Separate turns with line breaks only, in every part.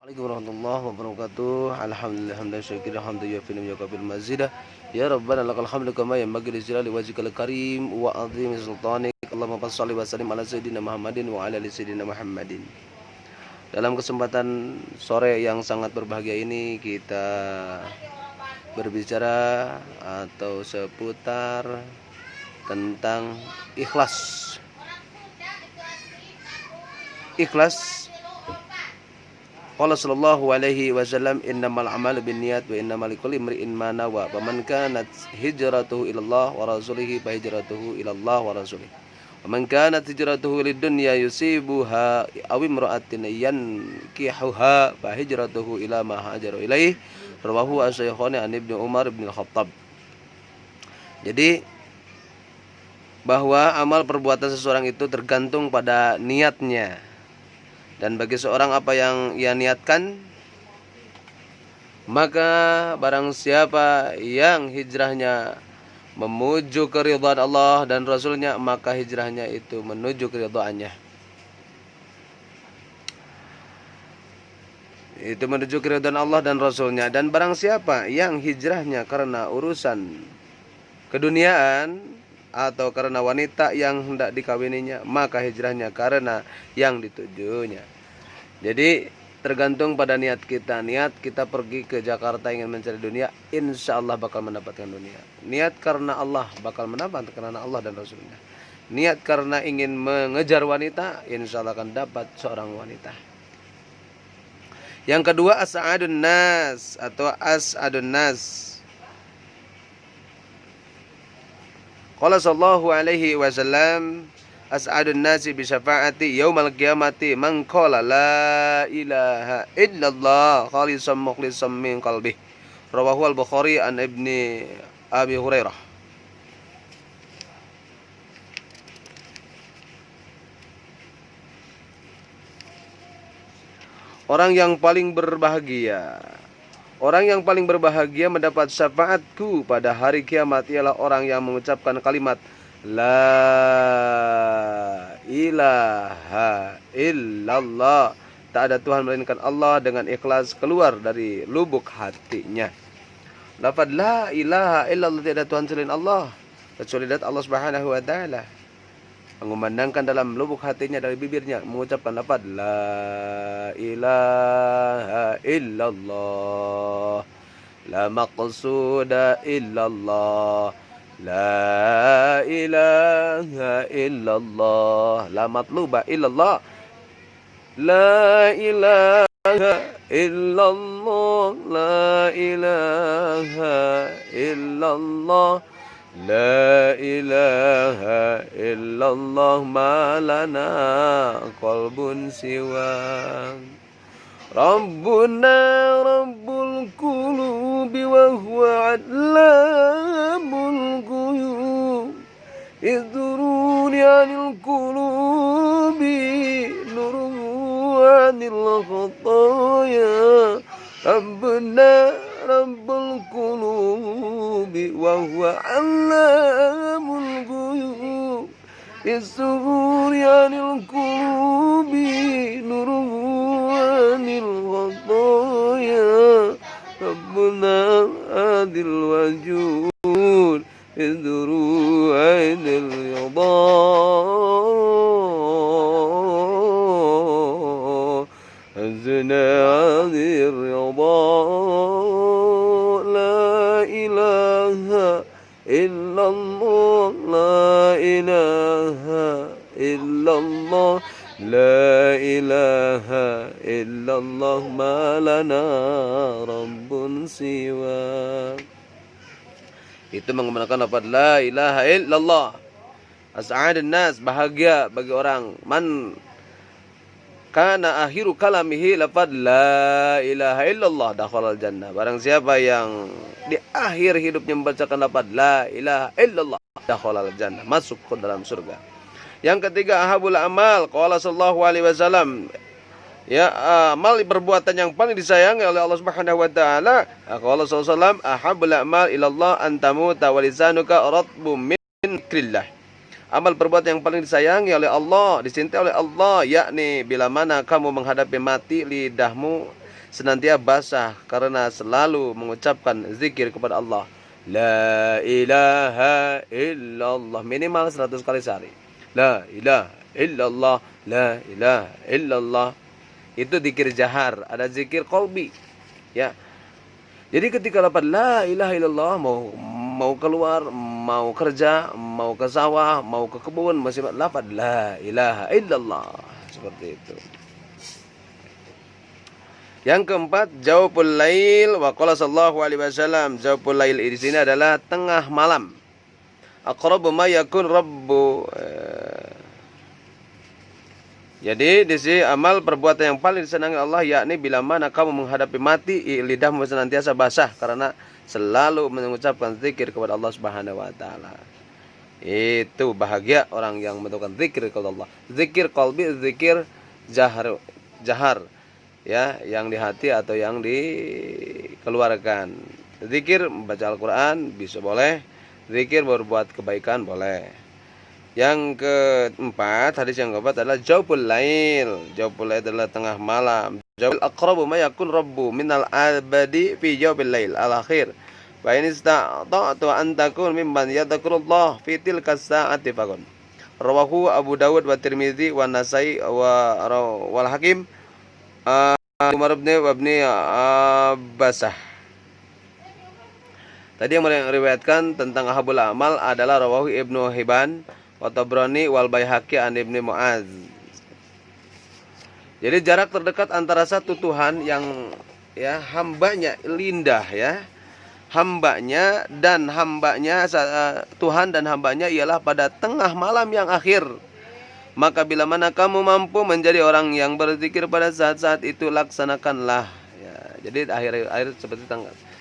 Assalamualaikum warahmatullahi wabarakatuh. Alhamdulillah hamdan syakira hamdan yuafinu yaqabil mazidah. Ya Rabbana lakal hamdu kama yanbaghi li jalali wajhikal karim wa 'azimi sultanik. Allahumma shalli wa sallim ala sayyidina Muhammadin wa ala ali sayyidina Muhammadin. Dalam kesempatan sore yang sangat berbahagia ini kita berbicara atau seputar tentang ikhlas. Ikhlas. Qala sallallahu alaihi wasallam innamal a'malu binniyat wa innamal likulli imri'in ma nawa. Faman kanat hijratuhu ila Allah wa rasulihi fa hijratuhu ila Allah wa rasulihi. Wa man kanat hijratuhu lid-dunya yusibuha aw imra'atin yankihuha fa hijratuhu ila ma hajara ilaihi. Rawahu asy-Syaikhan an Ibnu Umar bin Al-Khattab. Jadi bahwa amal perbuatan seseorang itu tergantung pada niatnya. Dan bagi seorang apa yang ia niatkan, maka barang siapa yang hijrahnya menuju keridhaan Allah dan Rasulnya, maka hijrahnya itu menuju keridhaannya. Itu menuju keridhaan Allah dan Rasulnya. Dan barang siapa yang hijrahnya karena urusan keduniaan atau karena wanita yang hendak dikawininya, maka hijrahnya karena yang ditujunya. Jadi tergantung pada niat kita. Niat kita pergi ke Jakarta ingin mencari dunia, insya Allah bakal mendapatkan dunia. Niat karena Allah bakal mendapat karena Allah dan Rasulnya. Niat karena ingin mengejar wanita, insya Allah akan dapat seorang wanita. Yang kedua, as'adun nas atau as'adun nas. Qala sallallahu alaihi wasallam as'adun nasi bi syafaati yaumal qiyamati man qala la ilaha illallah khalisan mukhlisan min qalbih. Rawahu al-Bukhari an Ibni Abi Hurairah. Orang yang paling berbahagia mendapat syafaatku pada hari kiamat ialah orang yang mengucapkan kalimat La ilaha illallah. Tak ada Tuhan melainkan Allah dengan ikhlas keluar dari lubuk hatinya. Lafaz la ilaha illallah, tidak ada Tuhan selain Allah kecuali dat Allah Subhanahu wa taala. Mengumandangkan dalam lubuk hatinya dari bibirnya mengucapkan lafaz la ilaha illallah, la maqsuda illallah, la ilaha illallah, la matluba illallah, la ilaha illallah, la ilaha illallah, la ilaha illallah, ma lana qalbun siwa. Rabbuna rabbul qulubi wa huwa allamul ghuyub. Idruni anil qulubi nuru anil khataya. Rabbuna rabbul qulubi wa huwa allamul ghuyub. Idruni anil qulubi nuru anil khataya. Rabbuna adil wajud idru ainil yadha. Azna adir yadha. La ilaha illallah, la ilaha illallah, la ilaha illallah, ma lana rabbun siwa. Itu menggunakan lafaz la ilaha illallah. As'adun nas, bahagia bagi orang man kana akhiru kalamihi lafaz la ilaha illallah dakhalal jannah. Barang siapa yang di akhir hidupnya membacakan lafaz la ilaha illallah dakhalal jannah, masuk ke dalam surga. Yang ketiga, ahabul amal. Qala sallallahu alaihi wasallam, ya, amal perbuatan yang paling disayangi oleh Allah Subhanahu wa taala. Qala sallallahu alaihi wasallam, ahabul amal ilallah antamuta wa lisanuka ratbum min dzikrillah. Amal perbuatan yang paling disayangi oleh Allah, dicintai oleh Allah, yakni bila mana kamu menghadapi mati, lidahmu senantiasa basah karena selalu mengucapkan zikir kepada Allah. La ilaha illallah, minimal 100 kali sehari. La ilaha illallah, la ilaha illallah. Itu zikir jahar, ada zikir qalbi. Ya. Jadi ketika lafaz la ilaha illallah, mau keluar, mau kerja, mau ke sawah, mau ke kebun, masih lafaz la ilaha illallah. Seperti itu. Yang keempat, jawful lail, wa qala sallallahu alaihi wasallam, jawful lail di sini adalah tengah malam. Aqrabu ma yakun rabbu. Jadi di sini amal perbuatan yang paling disenangi Allah, yakni bila mana kamu menghadapi mati, lidahmu senantiasa basah karena selalu mengucapkan zikir kepada Allah Subhanahu wa taala. Itu bahagia orang yang mengucapkan zikir kepada Allah. Zikir qalbi, zikir jahar. Ya, yang di hati atau yang dikeluarkan. Zikir membaca Al-Qur'an bisa boleh, zikir berbuat kebaikan boleh. Yang keempat, hadis yang keempat adalah jawful lail. Jawful lail adalah tengah malam. Jawful aqrabu ma yakun rabbu minal abadi fi jawfil lail al-akhir. Wa in istata'tu an takun mimman yadhkurullah fi tilka sa'ati faqul. Rawahu Abu Dawud wa Tirmizi wa Nasai wal Hakim. Umar bin Basah. Tadi yang meriwayatkan tentang Ahabul Amal adalah rawahu Ibnu Hibban wa Tabrani wal Baihaqi an Ibnu Mu'adz. Jadi jarak terdekat antara satu Tuhan yang ya hambanya lindah ya. Hambanya dan hambanya Tuhan dan hambanya ialah pada tengah malam yang akhir. Maka bila mana kamu mampu menjadi orang yang berzikir pada saat-saat itu, laksanakanlah. Ya, jadi akhir seperti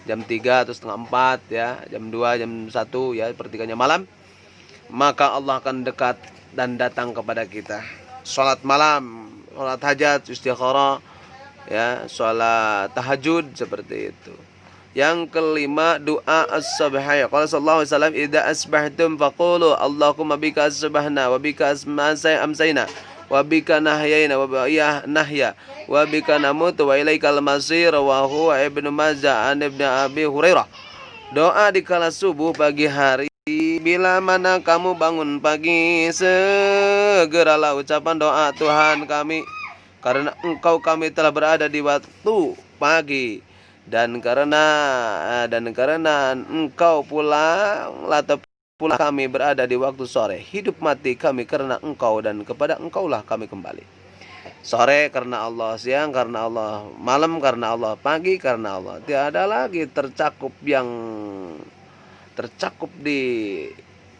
jam 3 atau setengah 4 ya, jam 2, jam 1 ya, sepertiganya malam. Maka Allah akan dekat dan datang kepada kita. Salat malam, salat hajat, istikharah, ya, salat tahajud seperti itu. Yang kelima, doa as-subhiyah. Qala sallallahu alaihi wasallam, idza asbahtum faqulu Allahumma bika asbahna wa bika amsayna wa bika nahyayna wa bika nahya wa bika namutu wa ilaikal masir, wa huwa Ibnu Majah an Ibnu Abi Hurairah. Doa di kala subuh pagi hari. Bila mana kamu bangun pagi, segeralah ucapan doa, Tuhan kami, karena Engkau kami telah berada di waktu pagi, dan karena Engkau pula kami berada di waktu sore. Hidup mati kami karena Engkau, dan kepada Engkaulah kami kembali. Sore karena Allah, siang karena Allah, malam karena Allah, pagi karena Allah. Tiada lagi tercakup di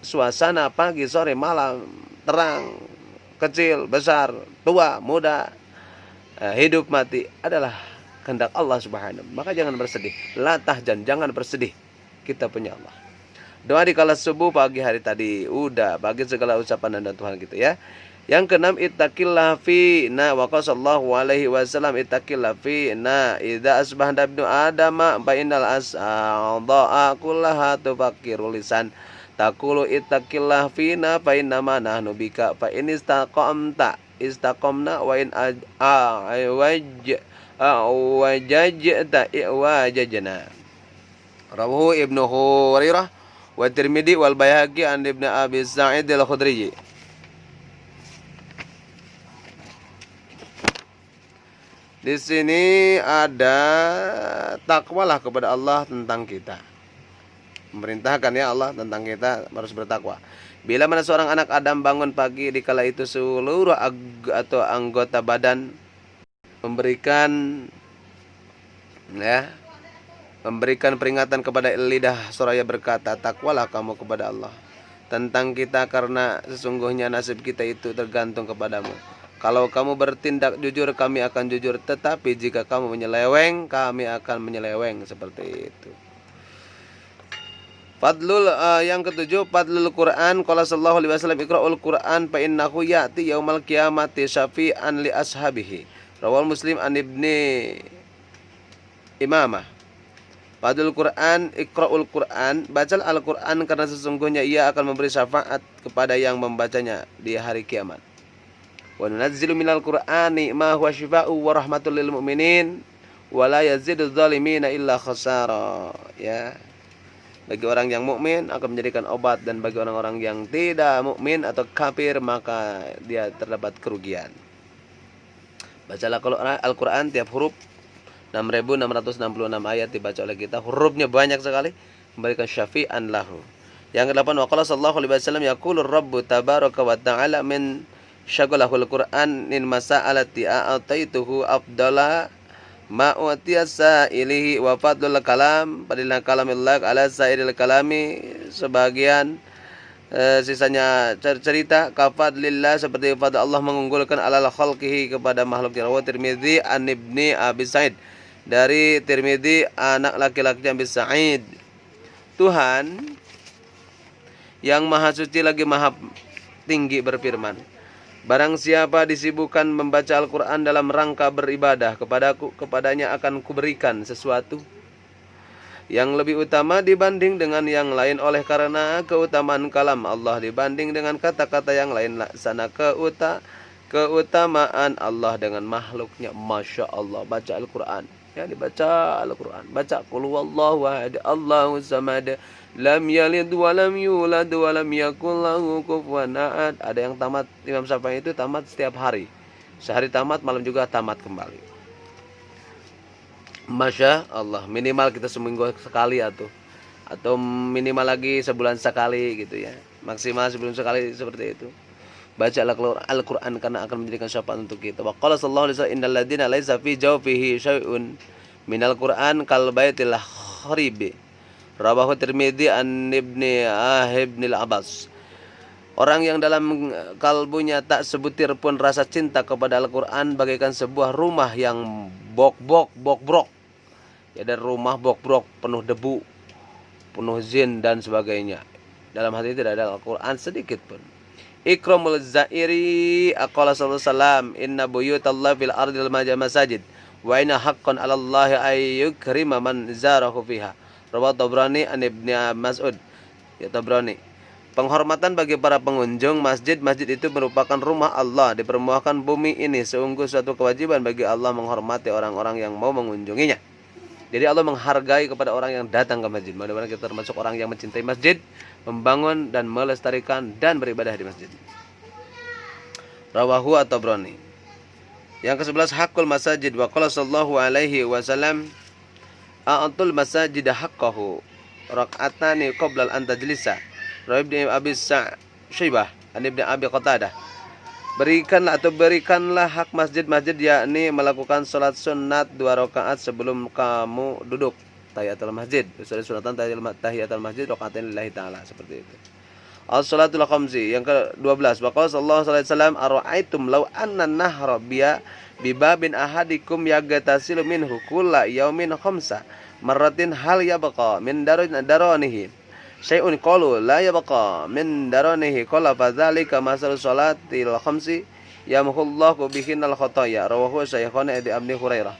suasana pagi, sore, malam, terang, kecil, besar, tua, muda, hidup mati adalah kehendak Allah Subhanahu. Maka jangan bersedih. La tahzan, jangan bersedih. Kita punya Allah. Doa di kala subuh pagi hari tadi udah bagi segala ucapan dan Tuhan kita ya. Yang keenam, ittaqillah fina wa sallallahu alaihi wasallam, ittaqillah fina idza asbahna ibnu adama fa innal asda'a kullaha tufakkiru lisan taqulu ittaqillah fina fa innama nahnu bika fa in istaqamna wa in wajajta wajajna. Rawahu Ibnu Hurairah wa Tirmidzi wal Baihaqi an Ibnu Abi Sa'id al-Khudri. Di sini ada takwalah kepada Allah tentang kita. Memerintahkan ya Allah tentang kita harus bertakwa. Bila mana seorang anak Adam bangun pagi, di kala itu seluruh atau anggota badan memberikan peringatan kepada lidah seraya berkata, takwalah kamu kepada Allah tentang kita, karena sesungguhnya nasib kita itu tergantung kepadamu. Kalau kamu bertindak jujur, kami akan jujur, tetapi jika kamu menyeleweng, kami akan menyeleweng. Seperti itu. Fadlul yang ketujuh, fadlul Quran. Qala sallallahu alaihi wasallam, iqra'ul Quran fa innahu ya'ti yaumal qiyamati syafi'an li ashabihi. Rawal Muslim an Ibni Imamah. Fadlul Quran, iqra'ul Quran, bacalah Al-Quran karena sesungguhnya ia akan memberi syafaat kepada yang membacanya di hari kiamat. Wa nunazzilu minal Qur'ani ma huwa syifaa'u wa rahmatul lil mu'minin wa la yaziduz zalimina illa khasara. Ya. Bagi orang yang mukmin akan menjadikan obat, dan bagi orang-orang yang tidak mukmin atau kafir maka dia terdapat kerugian. Bacalah Al-Quran tiap huruf 6.666 ayat dibaca oleh kita. Hurufnya banyak sekali, memberikan syafi'an lahu. Yang ke-8, wa qala sallallahu alaihi wasallam yaqulur rabbu tabaraka wa ta'ala min syaghalahul Qur'an in masa'alati a'taituhu afdala ma utiasa ilihi wa fadlul kalam padilna kalamillah ala sairil kalami. Sebagian sisanya cerita kafadlillah, seperti pada Allah mengunggulkan alal khalqihi kepada makhluknya. Rawi Tirmidzi an Ibni Abi Sa'id, dari Tirmidzi anak laki-laki Abi Sa'id. Tuhan yang maha suci lagi maha tinggi berfirman, barang siapa disibukkan membaca Al-Quran dalam rangka beribadah kepadaku, kepadanya akan kuberikan sesuatu yang lebih utama dibanding dengan yang lain, oleh karena keutamaan kalam Allah dibanding dengan kata-kata yang lain. Laksana keutamaan Allah dengan makhluknya. Masya Allah, baca Al-Quran. Ya, dibaca Al-Quran. Baca Qul huwallahu ahad, Allahu samad, lam yalid wa lam yulad wa lam yakul lahu kufuwan ahad. Ada yang tamat, Imam Syafi'i itu tamat setiap hari. Sehari tamat, malam juga tamat kembali. Masya Allah, minimal kita seminggu sekali atau minimal lagi sebulan sekali gitu ya. Maksimal sebulan sekali seperti itu. Bacalah Al-Quran karena akan menjadikan syafaat untuk kita. Wa qala sallallahu alaihi wasallam innal ladzina laisa fi jawfihi syai'un minal Qur'an kal baitil kharibi. Rawahu Tirmidzi an Ibni Ibnil Abbas. Orang yang dalam kalbunya tak sebutir pun rasa cinta kepada Al-Quran bagaikan sebuah rumah yang bok-brok. Ya, dari rumah bok-brok penuh debu, penuh zin dan sebagainya. Dalam hati tidak ada Al-Quran sedikit pun. Ikramul zairi aqala sallallahu alaihi wasallam inna buyutallahi fil ardil masajid wa inna haqqan 'alallahi ay yukrima man zarahu fiha. Rawahu Tabrani an Ibnu Mas'ud. Ya, Tabrani. Penghormatan bagi para pengunjung masjid. Masjid itu merupakan rumah Allah di permukaan bumi ini. Sungguh suatu kewajiban bagi Allah menghormati orang-orang yang mau mengunjunginya. Jadi Allah menghargai kepada orang yang datang ke masjid. Mudah-mudahan kita termasuk orang yang mencintai masjid, membangun dan melestarikan dan beribadah di masjid. Rawahu At-Tabrani. Yang ke-11, hakul masajid. Wa qala sallallahu alaihi wasallam a'tul masajid haqqahu rak'atani qabla an tajlisa. Rawi Ibnu Abi Syaibah an Ibnu Abi Qatadah. Berikanlah hak masjid-masjid, yakni melakukan salat sunat 2 rakaat sebelum kamu duduk. Tahiyatul masjid, sunatan tahiyatul masjid rakaatain lillahi taala, seperti itu. As-salatul khamsi. Yang ke-12, waqala sallallahu alaihi wasallam ara'aitum law anna nahra bi babin ahadikum yagatasilu minhu kulla yaumin khamsa marratin hal yabqa min daranihi syai'un qalu la yabqa min daranihi qala fadzalika masalu salatil khamsi yamhullahu bihinal khotoya. Rawahu Syaikhan Adi Abi Hurairah.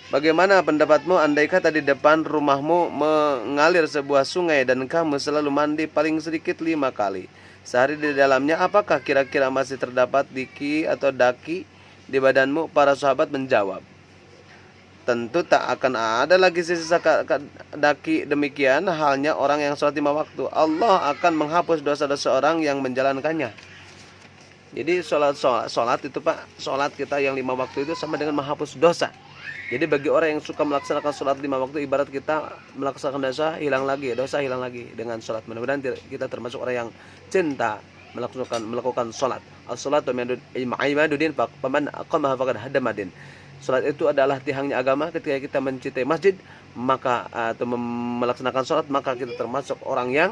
Bagaimana pendapatmu andai kata di depan rumahmu mengalir sebuah sungai dan kamu selalu mandi paling sedikit 5 kali sehari di dalamnya, apakah kira-kira masih terdapat diki atau daki di badanmu? Para sahabat menjawab, tentu tak akan ada lagi sisa daki. Demikian halnya orang yang sholat 5 waktu. Allah akan menghapus dosa-dosa orang yang menjalankannya. Jadi sholat itu Pak, sholat kita yang 5 waktu itu sama dengan menghapus dosa. Jadi bagi orang yang suka melaksanakan sholat 5 waktu, ibarat kita melaksanakan dosa hilang lagi dengan sholat. Mudah-mudahan kita termasuk orang yang cinta melakukan sholat. As-sholatu imaduddin faman aqamaha faqad hadamadin. Salat itu adalah tiangnya agama. Ketika kita mencintai masjid atau melaksanakan salat, maka kita termasuk orang yang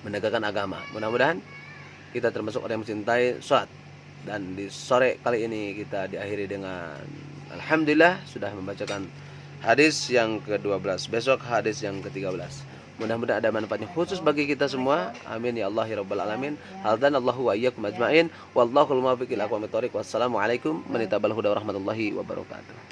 menegakkan agama. Mudah-mudahan kita termasuk orang yang mencintai salat. Dan di sore kali ini kita diakhiri dengan alhamdulillah sudah membacakan hadis yang ke-12. Besok hadis yang ke-13. Mudah-mudahan ada manfaatnya khusus bagi kita semua. Amin ya Allah ya rabbal alamin. Hadanallahu wa iyyakum ajmain. Wallahul muwaffiq ila aqwamit thoriq. Wassalamualaikum warahmatullahi wabarakatuh.